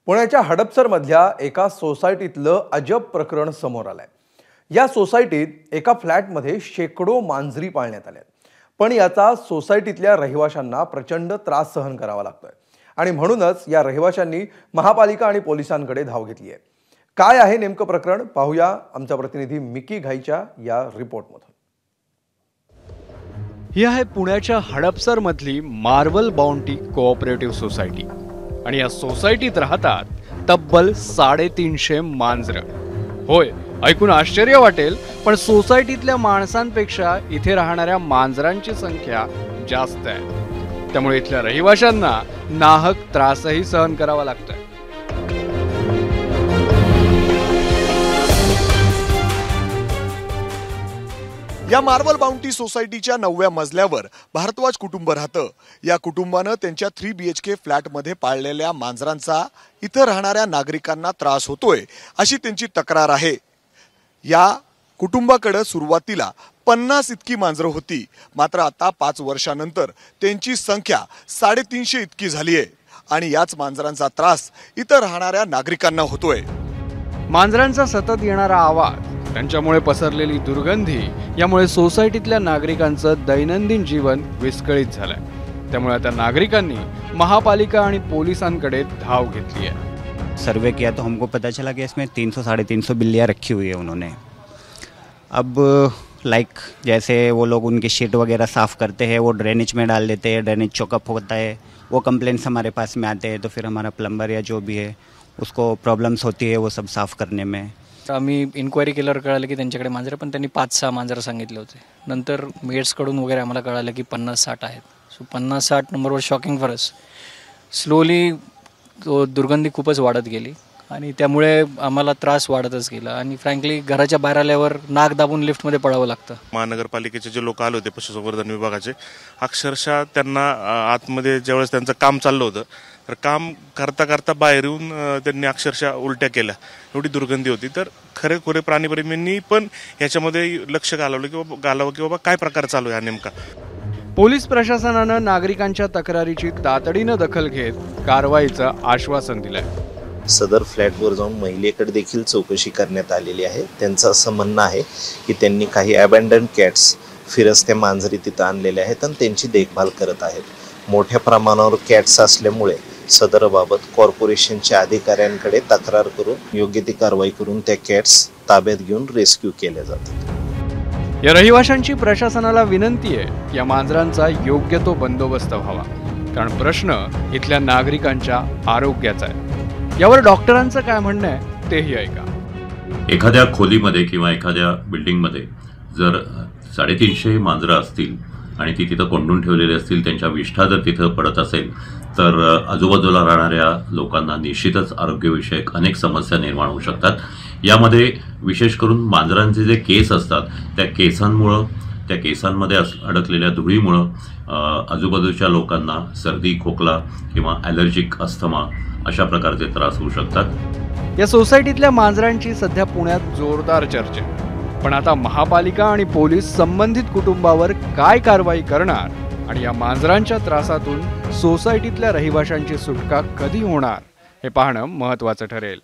पुण्याच्या हडपसरमधल्या एका सोसायटीतलं अजब प्रकरण समोर आलंय। या सोसायटीत एका फ्लॅटमध्ये शेकडो मांजरी पाळण्यात आल्या, पण याचा सोसायटीतल्या रहिवाशांना प्रचंड त्रास सहन करावा लागतोय आणि म्हणूनच या रहिवाशांनी महापालिका आणि पोलिसांकडे धाव घेतली आहे। काय आहे नेमकं प्रकरण पाहूया आमचा प्रतिनिधी मिकी घाईच्या या रिपोर्टमधून। ही आहे पुण्याच्या हडपसर मधली मार्वल बाउंटी कोऑपरेटिव्ह सोसायटी आणि या सोसायटीत राहतात तब्बल 350 मांजरं। होय, ऐकून आश्चर्य वाटेल, पण सोसायटीतल्या माणसांपेक्षा इथे राहणाऱ्या मांजरांची संख्या जास्त आहे। त्यामुळे इथल्या रहिवाशांना नाहक त्रासही सहन करावा लागतोय। या मार्वल बाउंटी सोसायटीच्या 9व्या मजल्यावर भारद्वाज कुटुंब राहतं। या कुटुंबानं त्यांच्या 3 BHK फ्लॅटमध्ये पाळलेल्या मांजरांचा इथं राहणाऱ्या नागरिकांना त्रास होतोय अशी त्यांची तक्रार आहे। या कुटुंबाकडे सुरुवातीला 50 इतकी मांजरं होती, मात्र आता 5 वर्षानंतर त्यांची संख्या 350 इतकी झाली आहे आणि याच मांजरांचा त्रास इथं राहणाऱ्या नागरिकांना होतोय। मांजरांचा सतत येणारा आवाज, त्यांच्यामुळे पसरलेली दुर्गंधी यामुळे सोसायटीतल्या नागरिकांचं दैनंदिन जीवन विस्कळीत झालंय। त्यामुळे आता नागरिकांनी महापालिका आणि पोलिसांकडे धाव घेतली आहे। सर्वे किया तो हमको पता चला कि इसमें 300-350 बिल्लियाँ रखी हुई है उन्होंने। अब जैसे वो लोग उनकी शीट वगैरह साफ़ करते हैं, वो ड्रेनेज में डाल देते हैं, ड्रेनेज चौकअप होता है, वो कंप्लेंट्स हमारे पास में आते हैं, तो फिर हमारा प्लम्बर या जो भी है उसको प्रॉब्लम्स होती है वो सब साफ़ करने में। आम्ही इन्क्वायरी केल्यावर कळालं की त्यांच्याकडे मांजरं, पण त्यांनी 5-6 मांजरं सांगितले होते। नंतर मेड्सकडून वगैरे आम्हाला कळालं की 50-60 आहेत। सो 50-60 नंबरवर शॉकिंग फॉर अस। स्लोली दुर्गंधी खूपच वाढत गेली आणि त्यामुळे आम्हाला त्रास वाढतच गेला आणि फ्रँकली घराच्या बाहेर आल्यावर नाक दाबून लिफ्टमध्ये पडावं लागतं। महानगरपालिकेचे जे लोक आले होते पशुसंवर्धन विभागाचे, अक्षरशः त्यांना आतमध्ये ज्यावेळेस त्यांचं काम चाललं होतं तर काम करता करता बाहेर येऊन त्यांनी अक्षरशः उलट्या केल्या, एवढी दुर्गंधी होती। तर खरेखुरे प्राणीप्रेमींनी पण याच्यामध्ये लक्ष घालावलं की बाबा काय प्रकार चालू आहे नेमका। पोलीस प्रशासनानं नागरिकांच्या तक्रारीची तातडीनं दखल घेत कारवाईचं आश्वासन दिलंय। सदर फ्लॅटवर जाऊन महिलेकडे देखील चौकशी करण्यात आलेली आहे। त्यांचं असं म्हणणं आहे की त्यांनी काही अबॅन्डन्ड कॅट्स फिरस्त्या मांजरी तिथं आणलेल्या आहेत आणि त्यांची देखभाल करत आहेत। मोठ्या प्रमाणावर कॅट्स असल्यामुळे सदरबाबत कॉर्पोरेशनच्या अधिकाऱ्यांकडे तक्रार करून योग्य ती कारवाई करून त्या कॅट्स ताब्यात घेऊन रेस्क्यू केल्या जातात। या रहिवाशांची प्रशासनाला विनंती आहे की या मांजरांचा योग्य तो बंदोबस्त व्हावा, कारण प्रश्न इथल्या नागरिकांच्या आरोग्याचा आहे। यावर डॉक्टरांचं काय म्हणणं आहे तेही ऐका। एखाद्या खोलीमध्ये किंवा एखाद्या बिल्डिंगमध्ये जर 350 मांजरं असतील आणि ती तिथं कोंडून ठेवलेली असतील, त्यांच्या विष्ठा जर तिथं पडत असेल तर आजूबाजूला राहणाऱ्या लोकांना निश्चितच आरोग्यविषयक अनेक समस्या निर्माण होऊ शकतात। यामध्ये विशेष करून मांजरांचे जे केस असतात त्या केसांमध्ये अडकलेल्या धुळीमुळं आजूबाजूच्या लोकांना सर्दी, खोकला किंवा ॲलर्जिक अस्थमा अशा प्रकारचे त्रास होऊ शकतात। या सोसायटीतल्या मांजरांची सध्या पुण्यात जोरदार चर्चा, पण आता महापालिका आणि पोलीस संबंधित कुटुंबावर काय कारवाई करणार आणि या मांजरांच्या त्रासातून सोसायटीतल्या रहिवाशांची सुटका कधी होणार हे पाहणं महत्त्वाचं ठरेल।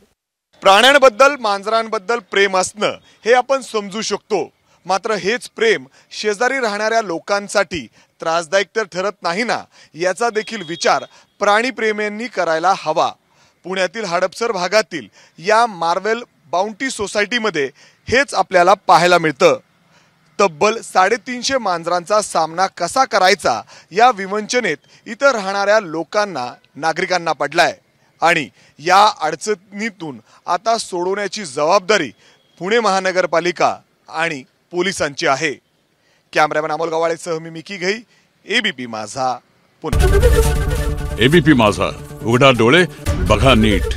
प्राण्यांबद्दल, मांजरांबद्दल प्रेम असणं हे आपण समजू शकतो, मात्र हेच प्रेम शेजारी राहणाऱ्या लोकांसाठी त्रासदायक तर ठरत नाही ना, याचा देखील विचार प्राणीप्रेमींनी करायला हवा। पुण्यातील हडपसर भागातील या मार्वल बाउंटी सोसायटीमध्ये हेच आपल्याला पाहायला मिळतं। तब्बल 350 मांजरांचा सामना कसा करायचा या विवंचनेत इतर राहणाऱ्या नागरिकांना पडलाय आणि या अडचणीतून आता सोडवण्याची जबाबदारी पुणे महानगरपालिका आणि पोलिसांची आहे। कॅमेरामॅन अमोल गवाळेसह मी मिकी घाई, ABP माझा, पुणे। ABP माझा, उघडा डोळे बघा नीट।